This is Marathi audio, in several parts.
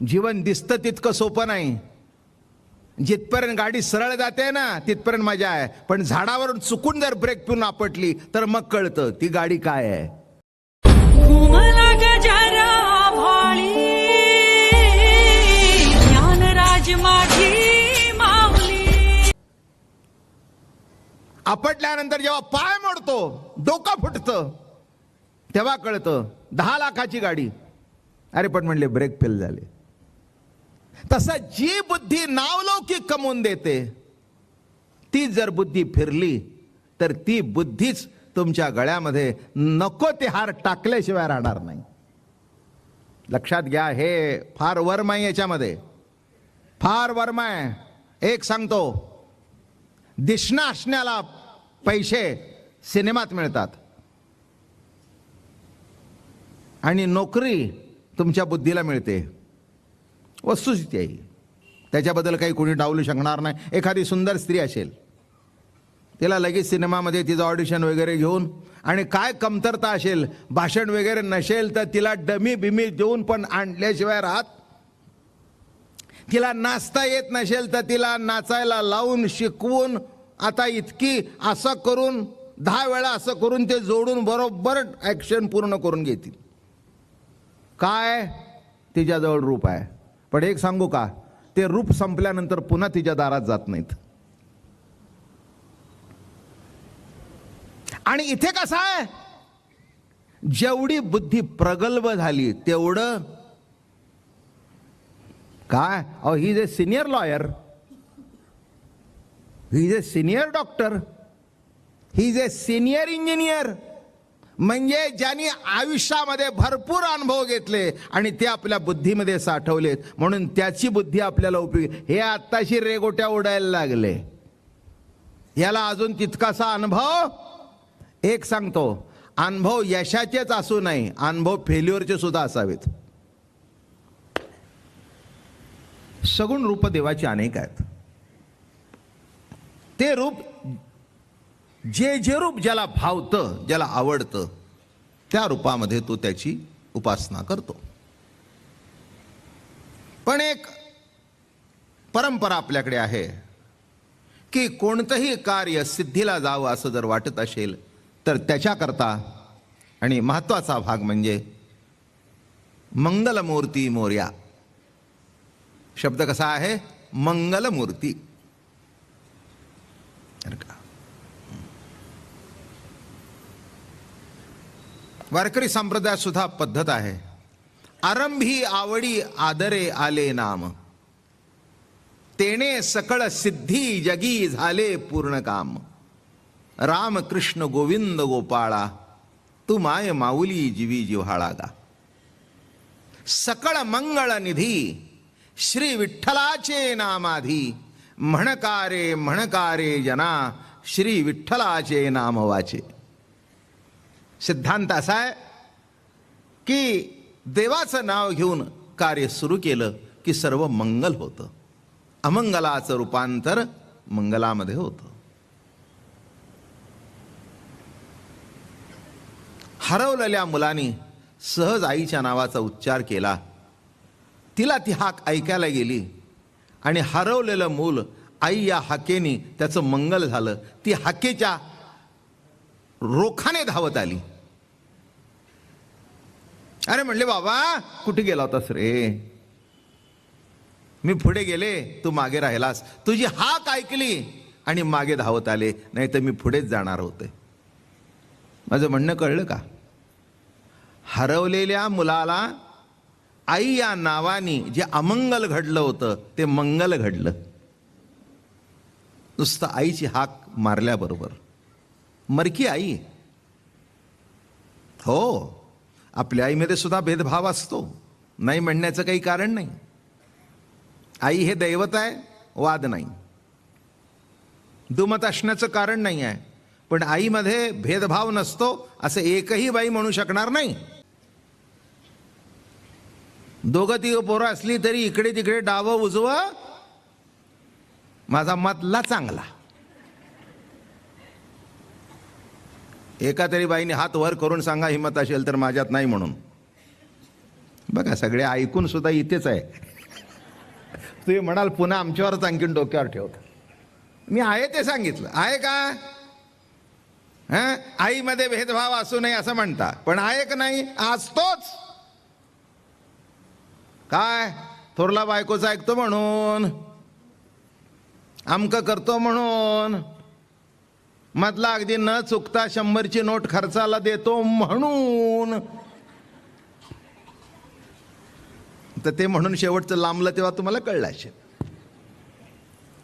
जीवन दिसतं तितकं सोपं नाही. जिथपर्यंत गाडी सरळ जाते ना तिथपर्यंत मजा आहे, पण झाडावरून चुकून जर ब्रेक पिऊन आपटली तर मग कळतं ती गाडी काय आहे. आपटल्यानंतर जेव्हा पाय मोडतो, डोकं फुटतं, तेव्हा कळतं 10 लाखाची गाडी. अरे पण म्हणले ब्रेक फेल झाले. तसं जी बुद्धी नावलौकिक कमवून देते ती जर बुद्धी फिरली तर ती बुद्धीच तुमच्या गळ्यामध्ये नको ते हार टाकल्याशिवाय राहणार नाही. लक्षात घ्या, हे फार वर्म आहे, याच्यामध्ये फार वर्म आहे. एक सांगतो, दिसणं असण्याला पैसे सिनेमात मिळतात आणि नोकरी तुमच्या बुद्धीला मिळते. वस्तुस्थिती आहे, त्याच्याबद्दल काही कोणी डावलू शकणार नाही. एखादी सुंदर स्त्री असेल, तिला लगेच सिनेमामध्ये तिचं ऑडिशन वगैरे घेऊन, आणि काय कमतरता असेल, भाषण वगैरे नसेल तर तिला डमी बिमी देऊन पण आणल्याशिवाय राहत. तिला नाचता येत नसेल तर तिला नाचायला लावून शिकवून, आता इतकी असं करून 10 वेळा असं करून ते जोडून बरोबर ॲक्शन पूर्ण करून घेतील. काय तिच्याजवळ रूप आहे. पण एक सांगू का, ते रूप संपल्यानंतर पुन्हा तिच्या दारात जात नाहीत. आणि इथे कसं आहे, जेवढी बुद्धी प्रगल्भ झाली तेवढं काय, he is a senior lawyer, he is a senior doctor, he is a senior engineer. म्हणजे ज्यांनी आयुष्यामध्ये भरपूर अनुभव घेतले आणि ते आपल्या बुद्धीमध्ये साठवलेत, म्हणून त्याची बुद्धी आपल्याला उपयोगी. हे आत्ताशी रेगोट्या उडायला लागले, याला अजून तितकासा अनुभव. एक सांगतो, अनुभव यशाचेच असू नाही, अनुभव फेल्युअरचे सुद्धा असावेत. सगुण रूप देवाची अनेक आहेत. ते रूप जे रूप ज्याला भावतं, ज्याला आवडतं, त्या रूपामध्ये तो त्याची उपासना करतो. पण एक परंपरा आपल्याकडे आहे की कोणतंही कार्य सिद्धीला जावं असं जर वाटत असेल तर त्याच्याकरता, आणि महत्त्वाचा भाग म्हणजे मंगलमूर्ती मोर्या. शब्द कसा आहे, मंगलमूर्ती. वारकरी संप्रदायात सुद्धा पद्धत आहे, आरंभी आवडी आदरे आले नाम, तेने सकळ सिद्धी जगी झाले पूर्ण काम. राम कृष्ण गोविंद गोपाळा, तू माय माऊली जीवी जिव्हाळा गा. सकळ मंगळ निधी श्री विठ्ठलाचे नामाधी, म्हणकारे म्हणकारे जना श्री विठ्ठलाचे नाम वाचे. सिद्धांत असा आहे की देवाचं नाव घेऊन कार्य सुरू केलं की सर्व मंगल होतं, अमंगलाचं रूपांतर मंगलामध्ये होतं. हरवलेल्या मुलाने सहज आईच्या नावाचा उच्चार केला, तिला ती हाक ऐकायला गेली आणि हरवलेलं मूल आई या हाकेने त्याचं मंगल झालं. ती हाकेच्या रोखाने धावत आली. अरे म्हणले, बाबा कुठे गेला होतास रे? मी पुढे गेले, तू मागे राहिलास, तुझी हाक ऐकली आणि मागे धावत आले, नाही तर मी पुढेच जाणार होते. माझं म्हणणं कळलं का? हरवलेल्या मुलाला आई या नावाने जे अमंगल घडलं होतं ते मंगल घडलं. नुसतं आईची हाक मारल्याबरोबर. मरकी आई, हो, आपल्या आईमध्ये सुद्धा भेदभाव असतो, नाही म्हणण्याचं काही कारण नाही. आई हे दैवत आहे, वाद नाही, दुमत असण्याचं कारण नाही आहे. पण आईमध्ये भेदभाव नसतो असं एकही बाई म्हणू शकणार नाही. दोघं तिघं पोरं असली तरी इकडे तिकडे डावं उजवं, माझा मतला चांगला. एका तरी बाईने हात वर करून सांगा हिम्मत असेल तर माझ्यात नाही म्हणून. बघा, सगळे ऐकून सुद्धा इथेच आहे. तुम्ही म्हणाल पुन्हा आमच्यावरच आणखीन डोक्यावर ठेवता. मी आहे ते सांगितलं. आहे का? आईमध्ये भेदभाव असू नये असं म्हणता, पण आहे का नाही? असतोच. काय थोरला बायकोचं ऐकतो म्हणून, आमकं करतो म्हणून, मधला अगदी न चुकता 100ची नोट खर्चाला देतो म्हणून, तर ते म्हणून शेवटचं लांबलं तेव्हा तुम्हाला कळलं असेल.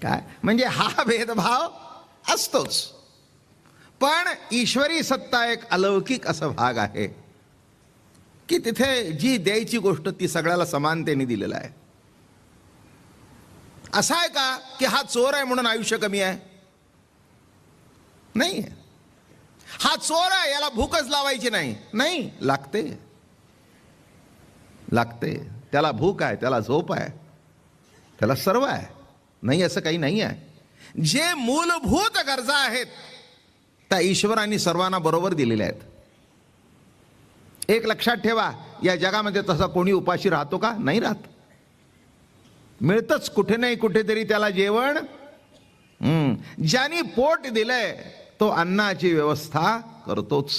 काय म्हणजे हा भेदभाव असतोच. पण ईश्वरी सत्ता एक अलौकिक असा भाग आहे की तिथे जी द्यायची गोष्ट ती सगळ्याला समानतेने दिलेला आहे. असा आहे का की हा चोर आहे म्हणून आयुष्य कमी आहे? नाही. हा चोर आहे याला भूकच लावायची नाही. नाही, लागते, लागते. त्याला भूक आहे, त्याला झोप आहे, त्याला सर्व आहे. नाही असं काही नाही आहे. जे मूलभूत गरजा आहेत त्या ईश्वराने सर्वांना बरोबर दिलेल्या आहेत. एक लक्षात ठेवा, या जगामध्ये तसा कोणी उपाशी राहतो का? नाही राहत. मिळतच कुठे नाही कुठेतरी त्याला जेवण. ज्यानी पोट दिलंय तो अन्नाची व्यवस्था करतोच.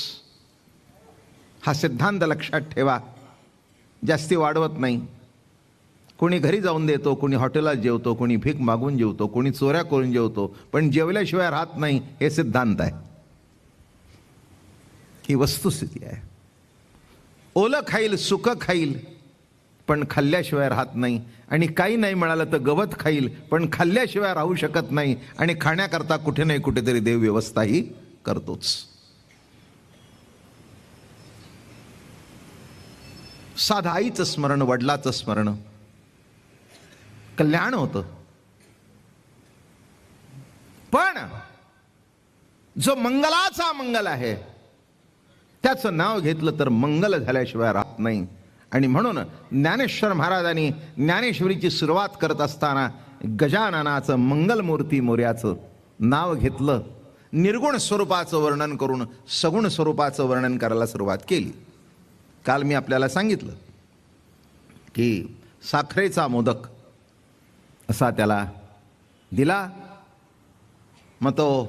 हा सिद्धांत लक्षात ठेवा. जास्ती वाढवत नाही. कोणी घरी जाऊन देतो, कोणी हॉटेलात जेवतो, कोणी भीक मागून जेवतो, कोणी चोऱ्या करून जेवतो, पण जेवल्याशिवाय राहत नाही. हे सिद्धांत आहे. ही वस्तुस्थिती आहे. ओलं खाईल, सुकं खाईल, पण खाल्ल्याशिवाय राहत नाही. आणि काही नाही मिळालं तर गवत खाईल, पण खाल्ल्याशिवाय राहू शकत नाही. आणि खाण्याकरता कुठे नाही कुठेतरी देव व्यवस्थाही करतोच. साधं आईचं स्मरण, वडिलाचं स्मरण, कल्याण होतं. पण जो मंगलाचा मंगल आहे त्याचं नाव घेतलं तर मंगल झाल्याशिवाय राहत नाही. आणि म्हणून ज्ञानेश्वर महाराजांनी ज्ञानेश्वरीची सुरुवात करत असताना गजाननाचं मंगलमूर्ती मोर्याचं नाव घेतलं. निर्गुण स्वरूपाचं वर्णन करून सगुण स्वरूपाचं वर्णन करायला सुरुवात केली. काल मी आपल्याला सांगितलं की साखरेचा मोदक असा त्याला दिला. मग तो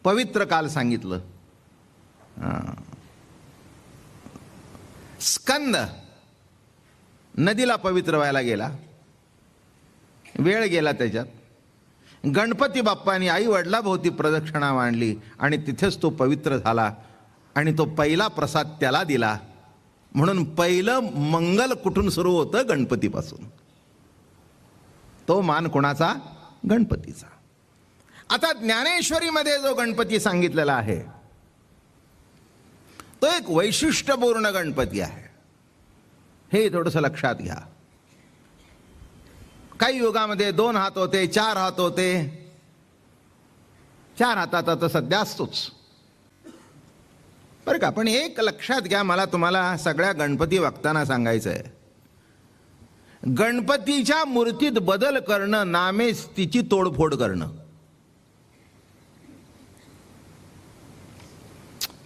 पवित्र काल सांगितलं. स्कंद नदीला पवित्र व्हायला गेला, वेळ गेला त्याच्यात. गणपती बाप्पानी आई वडिलाभोवती प्रदक्षिणा मांडली आणि तिथेच तो पवित्र झाला. आणि तो पहिला प्रसाद त्याला दिला. म्हणून पहिलं मंगल कुठून सुरू होतं? गणपतीपासून. तो मान कोणाचा? गणपतीचा. आता ज्ञानेश्वरीमध्ये जो गणपती सांगितलेला आहे तो एक वैशिष्ट्यपूर्ण गणपती आहे. हे थोडंसं लक्षात घ्या. काही युगामध्ये 2 हात होते, 4 हात होते. 4 हातात आता सध्या असतोच बरं का. पण एक लक्षात घ्या, मला तुम्हाला सगळ्या गणपती वक्तांना सांगायचं आहे. गणपतीच्या मूर्तीत बदल करणं नामेच तिची तोडफोड करणं.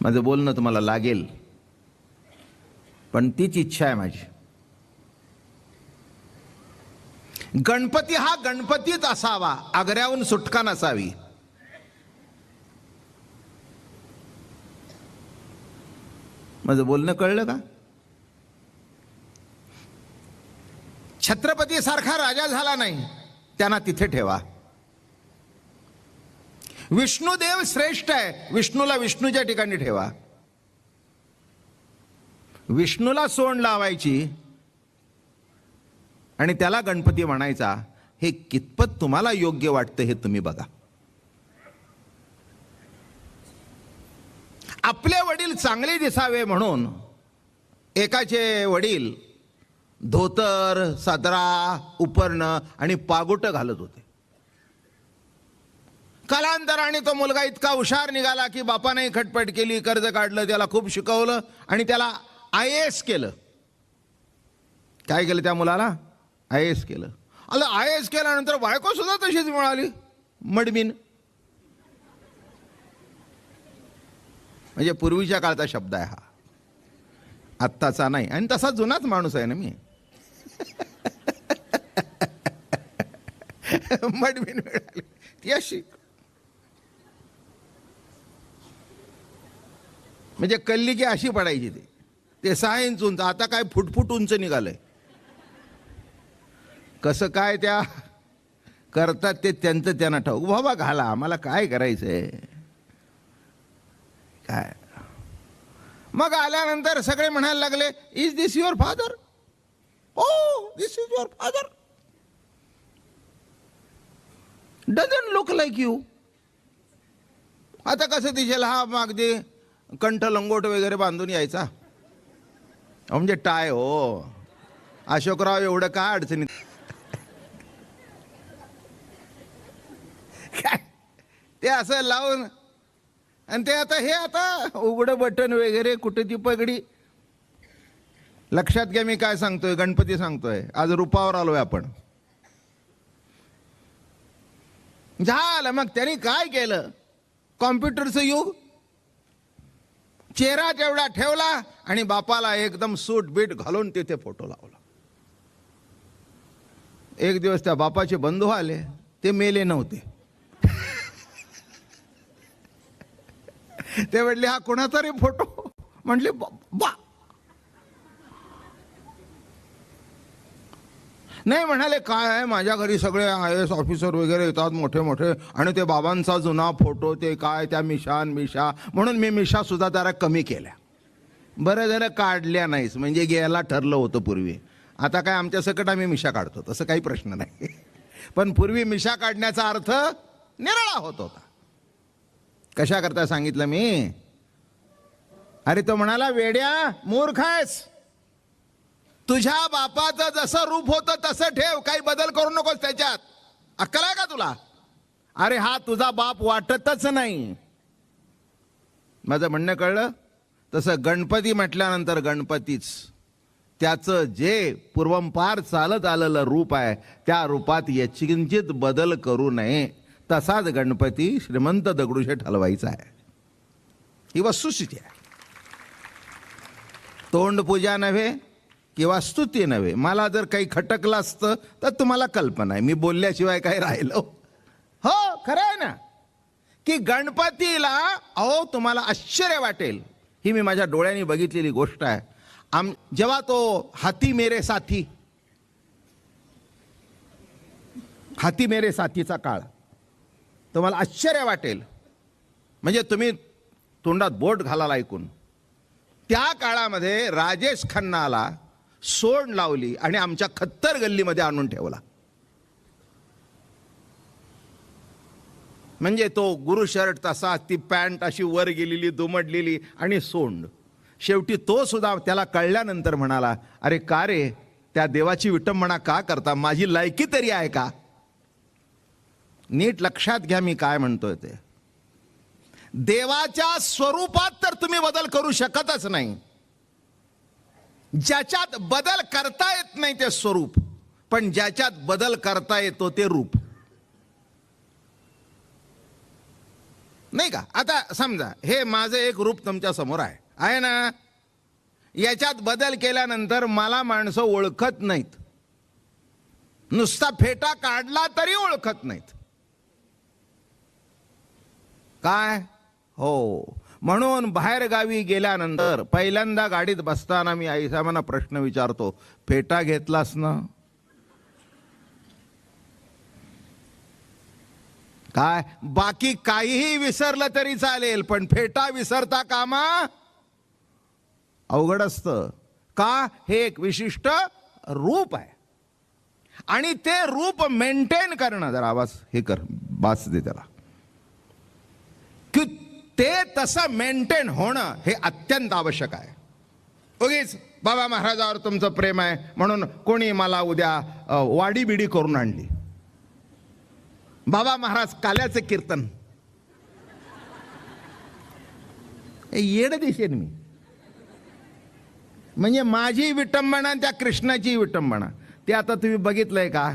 माझं बोलणं तुम्हाला लागेल, पण तीच इच्छा आहे माझी. गणपती हा गणपतीच असावा, आग्र्याहून सुटका नसावी. माझं बोलणं कळलं का? छत्रपती सारखा राजा झाला नाही, त्यांना तिथे ठेवा. विष्णुदेव श्रेष्ठ आहे, विष्णूला विष्णूच्या ठिकाणी ठेवा. विष्णूला सोंड लावायची आणि त्याला गणपती म्हणायचा, हे कितपत तुम्हाला योग्य वाटतं हे तुम्ही बघा. आपले वडील चांगले दिसावे म्हणून एकाचे वडील धोतर, सदरा, उपरणं आणि पागोट घालत होते. कालांतराने तो मुलगा इतका हुशार निघाला की बापाने खटपट केली, कर्ज काढलं, त्याला खूप शिकवलं आणि त्याला IAS केलं. काय केलं त्या मुलाला? IAS केलं. आता IAS केल्यानंतर बायको सुद्धा तशीच मिळाली, मडमीन. म्हणजे पूर्वीच्या काळचा शब्द आहे हा, आत्ताचा नाही. आणि तसा जुनाच माणूस आहे ना मी. मडबीन मिळाली ती अशी, म्हणजे कल्ली की अशी पडायची ते 6 इंच उंच, आता काय फुटफुट उंच निघालंय. कसं काय त्या करतात ते त्यांचं त्यांना ठाऊक. बाबा घाला, आम्हाला काय करायचंय काय. मग आल्यानंतर सगळे म्हणायला लागले, is this your father? Oh this is your father, doesn't look like you. आता कसं दिसेल हा, अगदी कंठ लंगोट वगैरे बांधून यायचा, म्हणजे टाय. हो अशोकराव एवढं काय अडचणीत. काय ते असं लावून, आणि ते आता हे आता उघडं बटन वगैरे, कुठे ती पगडी. लक्षात घ्या मी काय सांगतोय, गणपती सांगतोय. आज रूपावर आलोय आपण. झालं मग त्यांनी काय केलं, कॉम्प्युटरचं युग. चेहरा तेवढा ठेवला आणि बापाला एकदम सूट बीट घालून तिथे फोटो लावला. एक दिवस त्या बापाचे बंधू आले, ते मेले नव्हते. ते म्हटले हा कोणाचा रे फोटो? म्हटले बा. नाही म्हणाले, काय आहे माझ्या घरी सगळे IAS ऑफिसर वगैरे येतात मोठे मोठे, आणि ते बाबांचा जुना फोटो, ते काय त्या मिशा म्हणून मी मिशा सुद्धा जरा कमी केल्या. बरं झालं काढल्या नाहीस, म्हणजे घ्यायला ठरलं होतं पूर्वी. आता काय आमच्या सकट आम्ही मिशा काढतो, तसं काही प्रश्न नाही. पण पूर्वी मिशा काढण्याचा अर्थ निराळा होत होता. कशा करता सांगितलं मी? अरे तो म्हणाला, वेड्या मूर्ख आहेस, तुझ्या बापाचं जसं रूप होतं तसं ठेव, काही बदल करू नकोस त्याच्यात. अक्कल आहे का तुला? अरे हा तुझा बाप वाटतच नाही. माझं म्हणणं कळलं? तसं गणपती म्हटल्यानंतर गणपतीच, त्याचं जे पूर्वंपार चालत आलेलं रूप आहे त्या रूपात यचिंचित बदल करू नये. तसाच गणपती श्रीमंत दगडूशेठ हलवाईचा आहे. ही वस्तुस्थिती आहे. तोंडपूजा नव्हे किंवा स्तुती नव्हे. मला जर काही खटकलं असतं तर तुम्हाला कल्पना आहे, मी बोलल्याशिवाय काही राहिलो. हो खरं आहे ना, की गणपतीला, अहो तुम्हाला आश्चर्य वाटेल, ही मी माझ्या डोळ्यांनी बघितलेली गोष्ट आहे. जेव्हा तो हाथी मेरे साथीचा काळ, तुम्हाला आश्चर्य वाटेल. म्हणजे तुम्ही तोंडात बोट घालाल ऐकून. त्या काळामध्ये राजेश खन्नाला सोड लावली आणि आमच्या खत्तर गल्लीमध्ये आणून ठेवला. म्हणजे तो गुरु शर्ट तसा, ती पॅन्ट अशी वर गेलेली दुमडलेली आणि सोंड. शेवटी तो सुद्धा त्याला कळल्यानंतर म्हणाला, अरे का रे त्या देवाची विटंबना का करता, माझी लायकी तरी आहे का? नीट लक्षात घ्या मी काय म्हणतोय ते. देवाच्या स्वरूपात तर तुम्ही बदल करू शकतच नाही. ज्याच्यात बदल करता येत नाही ते स्वरूप, पण ज्याच्यात बदल करता येतो ते रूप. नाही का? आता समजा हे माझं एक रूप तुमच्या समोर आहे ना, याच्यात बदल केल्यानंतर मला माणसं ओळखत नाहीत. नुसता फेटा काढला तरी ओळखत नाहीत. काय? हो, म्हणून बाहेर गावी गेल्यानंतर पहिल्यांदा गाडीत बसताना मी आईसाहेबांना प्रश्न विचारतो, फेटा घेतलास ना? काय बाकी काहीही विसरलं तरी चालेल, पण फेटा विसरता कामा अवघड असतं. का? हे एक विशिष्ट रूप आहे आणि ते रूप मेंटेन करणं, जरा आवाज हे कर, बास दे त्याला, की ते तसं मेंटेन होणं हे अत्यंत आवश्यक आहे. उगीच बाबा महाराजावर तुमचं प्रेम आहे म्हणून कोणी मला उद्या वाडी बिडी करून आणली, बाबा महाराज काल्याचं कीर्तन, येड दिसेन मी. म्हणजे माझी विटंबना त्या कृष्णाची विटंबना. ते आता तुम्ही बघितलंय का,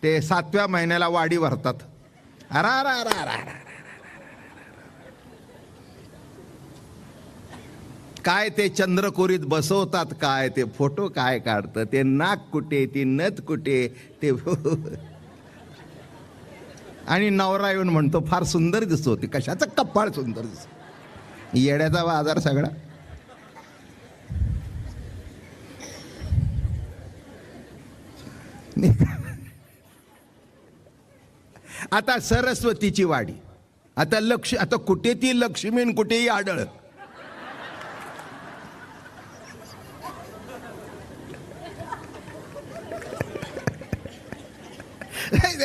ते 7व्या महिन्याला वाडी भरतात. अरा रा रा रा रा, काय ते चंद्रकोरीत बसवतात, काय ते फोटो काय काढतं, ते नाक कुठे, ती नथ कुठे, ते आणि नवरा येऊन म्हणतो फार सुंदर दिसतो. ते कशाचं कपाळ सुंदर दिसतो. येड्याचा बाजार सगळा. आता सरस्वतीची वाडी, आता कुठे ती लक्ष्मी आणि कुठेही आढळ.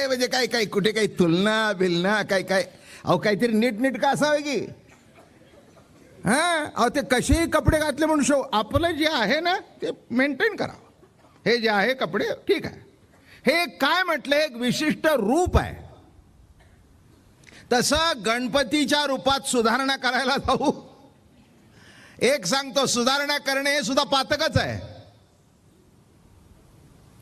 म्हणजे काय काय कुठे काही तुलना बिलना काय काय. अहो काहीतरी नीट का असावे की. हा अहो ते कसेही कपडे घातले म्हणून शो. आपलं जे आहे ना ते मेंटेन करावं. हे जे आहे कपडे ठीक आहे. हे काय म्हटलं, एक विशिष्ट रूप आहे. तसं गणपतीच्या रूपात सुधारणा करायला जाऊ, एक सांगतो, सुधारणा करणे हे सुद्धा पातकच आहे,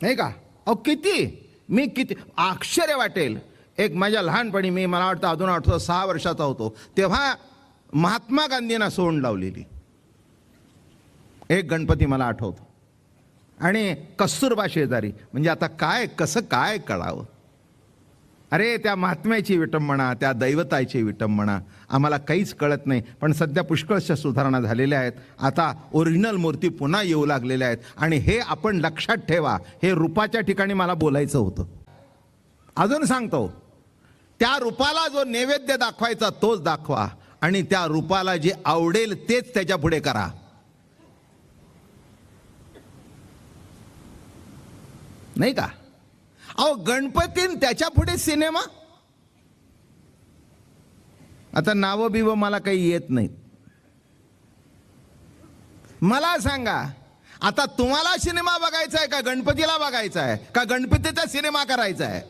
नाही का. अहो किती आश्चर्य वाटेल. एक माझ्या लहानपणी, मला वाटतं अजून आठवतं 6 वर्षाचा होतो तेव्हा महात्मा गांधींना सोंड लावलेली एक गणपती मला आठवतो. आणि कस्तुरबा शेजारी. म्हणजे आता काय कसं काय कळावं. अरे त्या महात्म्याची विटंबना, त्या दैवताची विटंबना आम्हाला काहीच कळत नाही. पण सध्या पुष्कळशा सुधारणा झालेल्या आहेत. आता ओरिजिनल मूर्ती पुन्हा येऊ लागलेल्या आहेत. आणि हे आपण लक्षात ठेवा. हे रूपाच्या ठिकाणी मला बोलायचं होतं. अजून सांगतो, त्या रूपाला जो नैवेद्य दाखवायचा तोच दाखवा, आणि त्या रूपाला जे आवडेल तेच त्याच्या पुढे करा. नाही का. अहो गणपतीन त्याच्या पुढे सिनेमा. आता नावं बिव मला काही येत नाहीत. मला सांगा, आता तुम्हाला सिनेमा बघायचा आहे का गणपतीला बघायचा आहे, का गणपतीचा सिनेमा करायचा आहे?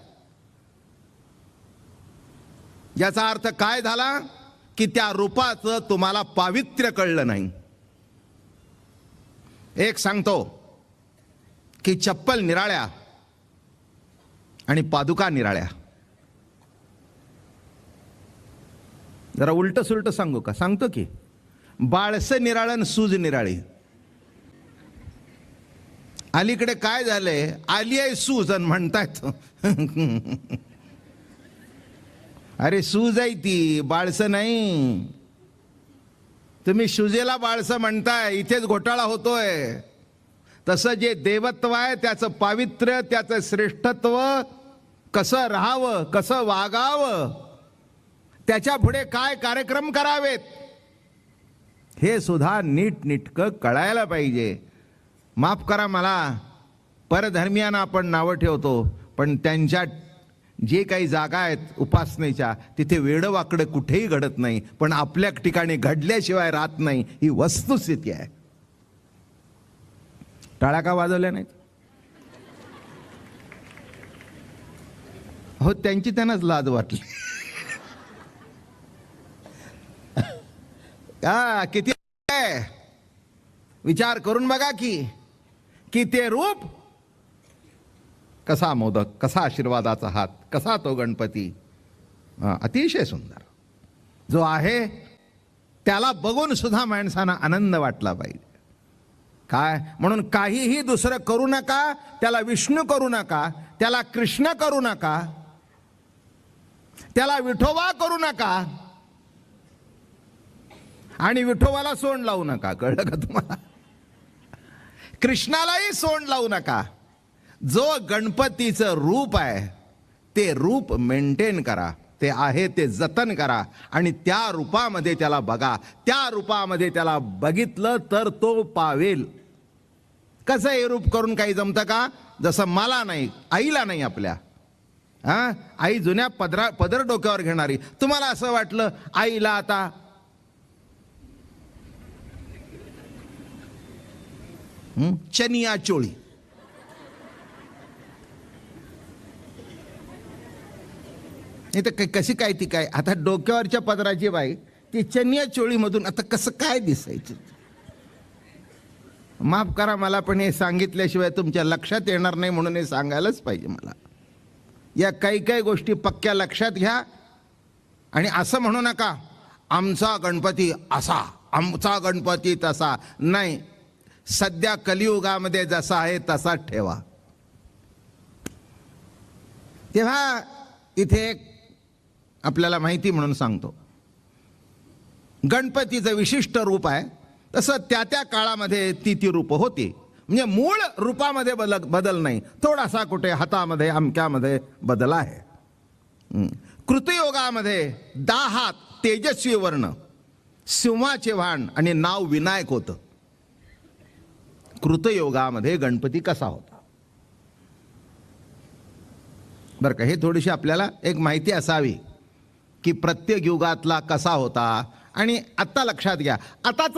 याचा अर्थ काय झाला की त्या रूपाचं तुम्हाला पावित्र्य कळलं नाही. एक सांगतो की चप्पल निराळ्या आणि पादुका निराळ्या. जरा उलट सुलट सांगू का? सांगतो की बाळस निराळन सूज निराळी. अलीकडे काय झालंय, आली आहे सूज आणि म्हणतायत अरे सूज आहे ती, बाळस नाही. तुम्ही शुजेला बाळस म्हणताय, इथेच घोटाळा होतोय. तसं जे देवत्व आहे, त्याचं पावित्र्य, त्याचं श्रेष्ठत्व, कसं राहावं, कसं वागावं, त्याच्या पुढे काय कार्यक्रम करावेत, हे सुद्धा नीटनेटकं कळायला पाहिजे. माफ करा मला, परधर्मियांना आपण नावं ठेवतो, पण त्यांच्या जे काही जागा आहेत उपासनेच्या, तिथे वेडवाकडे कुठेही घडत नाही, पण आपल्या ठिकाणी घडल्याशिवाय राहत नाही. ही वस्तुस्थिती आहे. टाळ्या का वाजवल्या नाहीत? हो, त्यांची त्यांनाच लाज वाटली. किती विचार करून बघा की ते रूप कसा मोदक, कसा आशीर्वादाचा हात, कसा तो गणपती. अतिशय सुंदर जो आहे, त्याला बघून सुद्धा माणसांना आनंद वाटला पाहिजे. काय म्हणून काहीही दुसरं करू नका, त्याला विष्णू करू नका, त्याला कृष्ण करू नका, त्याला विठोबा करू नका, आणि विठोबाला सोंड लावू नका. कळलं का तुम्हाला? कृष्णालाही सोंड लावू नका. जो गणपतीचं रूप आहे ते रूप मेंटेन करा, ते आहे ते जतन करा, आणि त्या रूपामध्ये त्याला बघा. त्या रूपामध्ये त्याला बघितलं तर तो पावेल. कसं हे रूप करून काही जमतं का? जसं मला नाही, आईला नाही आपल्या. आई जुन्या पदर डोक्यावर घेणारी. तुम्हाला असं वाटलं आईला आता चनिया चोळी, नाही तर कशी काय ती काय, आता डोक्यावरच्या पदराची बाई ती चनिया चोळीमधून आता कसं काय दिसायचं? माफ करा मला, पण हे सांगितल्याशिवाय तुमच्या लक्षात येणार नाही, म्हणून हे सांगायलाच पाहिजे मला. या काही गोष्टी पक्क्या लक्षात घ्या. आणि असं म्हणू नका आमचा गणपती असा, आमचा गणपती तसा. नाही, सध्या कलियुगामध्ये जसा आहे तसाच ठेवा. तेव्हा इथे एक आपल्याला माहिती म्हणून सांगतो. गणपतीचं विशिष्ट रूप आहे, तसं त्या त्या काळामध्ये ती रूप होती. म्हणजे मूळ रूपामध्ये बदल नाही, थोडासा कुठे हातामध्ये अमक्यामध्ये बदल आहे. कृतयुगामध्ये 10 हात, तेजस्वी वर्ण, सिंहाचे वाहन आणि नाव विनायक होतं. कृतयुगामध्ये गणपती कसा होता बरं का, हे थोडीशी आपल्याला एक माहिती असावी की प्रत्येक युगातला कसा होता. आणि आता लक्षात घ्या, आताच